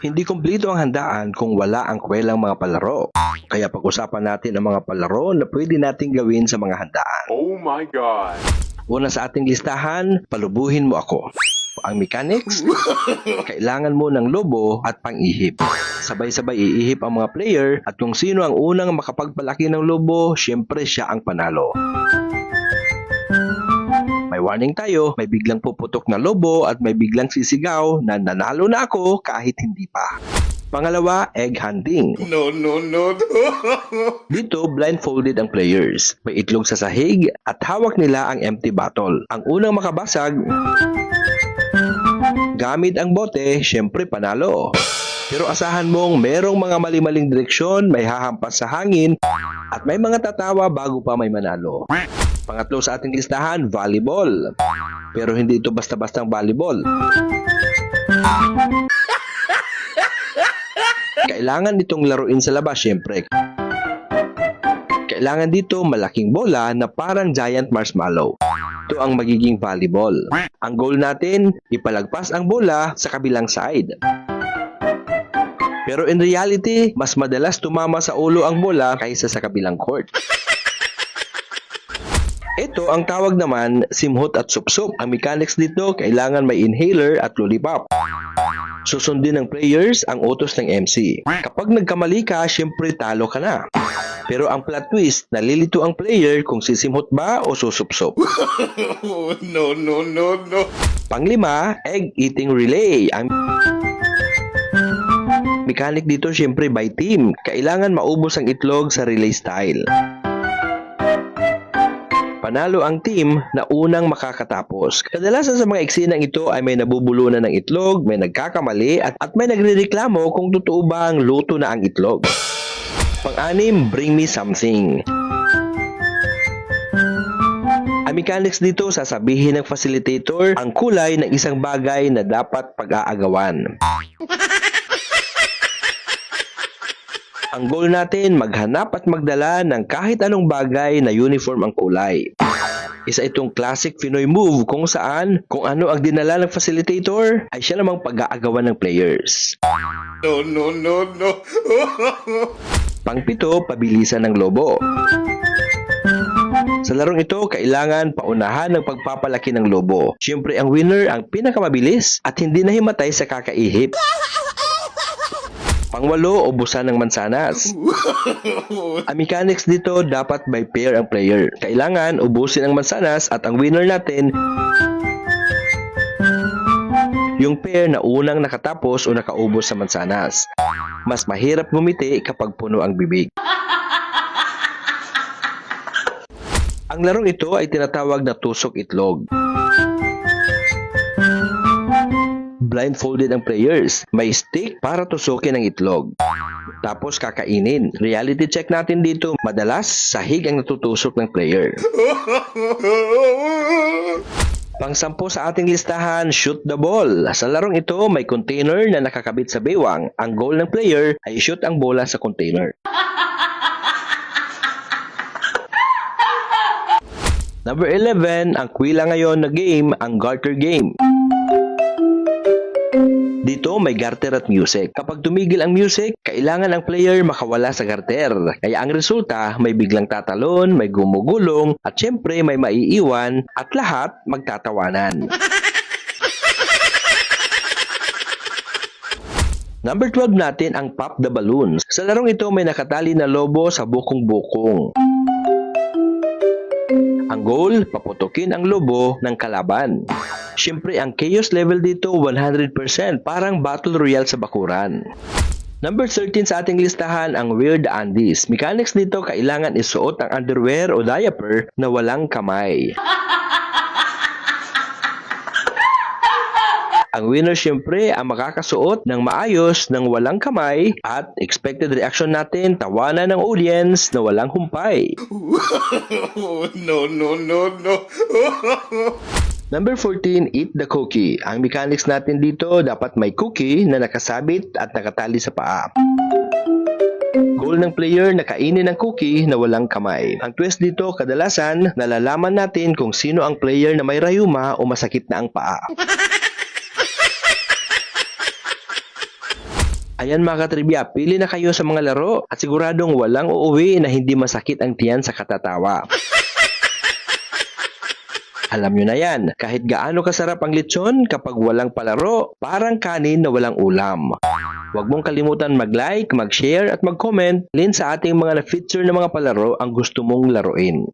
Hindi kumpleto ang handaan kung wala ang kwelang mga palaro. Kaya pag-usapan natin ang mga palaro na pwede nating gawin sa mga handaan. Oh my God! Una sa ating listahan, palubuhin mo ako. Ang mechanics, kailangan mo ng lobo at pang-ihip. Sabay-sabay iihip ang mga player at kung sino ang unang makapagpalaki ng lobo, syempre siya ang panalo. May warning tayo, may biglang puputok na lobo at may biglang sisigaw na nanalo na ako kahit hindi pa. Pangalawa, egg hunting. No. Dito, blindfolded ang players. May itlog sa sahig at hawak nila ang empty bottle. Ang unang makabasag, gamit ang bote, syempre panalo. Pero asahan mong merong mga mali-maling direksyon, may hahampas sa hangin, at may mga tatawa bago pa may manalo. Pangatlo sa ating listahan, volleyball. Pero hindi ito basta-bastang volleyball. Kailangan itong laruin sa labas, syempre. Kailangan dito malaking bola na parang giant marshmallow. Ito ang magiging volleyball. Ang goal natin, ipalagpas ang bola sa kabilang side. Pero in reality, mas madalas tumama sa ulo ang bola kaysa sa kabilang court. Ito ang tawag naman simhot at supsup. Ang mechanics dito, kailangan may inhaler at lollipop. Susundin ng players ang utos ng MC. Kapag nagkamali ka, syempre talo ka na. Pero ang plot twist, nalilito ang player kung sisimhot ba o susupsup. No. Panglima, egg eating relay. Ang mechanic dito syempre by team. Kailangan maubos ang itlog sa relay style. Panalo ang team na unang makakatapos. Kadalasan sa mga eksenang ito ay may nabubulunan ng itlog, may nagkakamali at may nagrereklamo kung totoo ba ang luto na ang itlog. Pang-anim, bring me something. Ang mechanics dito, sasabihin ng facilitator ang kulay ng isang bagay na dapat pag-aagawan. Ang goal natin, maghanap at magdala ng kahit anong bagay na uniform ang kulay. Isa itong classic Pinoy move kung saan kung ano ang dinala ng facilitator ay siya namang pag-aagawan ng players. No. Pangpito, pabilisan ng lobo. Sa larong ito, kailangan paunahan ng pagpapalaki ng lobo. Siyempre, ang winner ang pinakamabilis at hindi nahimatay sa kakaihip. Pangwalo, ubusan ng mansanas. Ang mechanics dito, dapat by pair ang player. Kailangan ubusin ang mansanas at ang winner natin, yung pair na unang nakatapos o nakaubos sa mansanas. Mas mahirap gumiti kapag puno ang bibig. Ang larong ito ay tinatawag na tusok itlog. Blindfolded ang players. May stick para tusukin ang itlog. Tapos kakainin. Reality check natin dito. Madalas, sahig ang natutusok ng player. Pang-sampo sa ating listahan, shoot the ball. Sa larong ito, may container na nakakabit sa bewang. Ang goal ng player ay shoot ang bola sa container. Number 11, ang kwila ngayon na game, ang garter game. Dito may garter at music. Kapag tumigil ang music, kailangan ang player makawala sa garter. Kaya ang resulta, may biglang tatalon, may gumugulong, at syempre may maiiwan, at lahat magtatawanan. Number 12 natin ang Pop the Balloons. Sa larong ito may nakatali na lobo sa bukong-bukong. Ang goal, paputukin ang lobo ng kalaban. Siyempre, ang chaos level dito 100%, parang battle royale sa bakuran. Number 13 sa ating listahan, ang weird undies. Mechanics dito, kailangan isuot ang underwear o diaper na walang kamay. Ang winner siyempre ang makakasuot ng maayos ng walang kamay at expected reaction natin, tawanan ng audience na walang humpay. No. Number 14, eat the cookie. Ang mechanics natin dito, dapat may cookie na nakasabit at nakatali sa paa. Goal ng player na kainin ang cookie na walang kamay. Ang twist dito, kadalasan, nalalaman natin kung sino ang player na may rayuma o masakit na ang paa. Ayan mga katribya, pili na kayo sa mga laro at siguradong walang uuwi na hindi masakit ang tiyan sa katatawa. Alam nyo na yan, kahit gaano kasarap ang lechon kapag walang palaro, parang kanin na walang ulam. Huwag mong kalimutan mag-like, mag-share at mag-comment sa ating mga na-feature na mga palaro ang gusto mong laruin.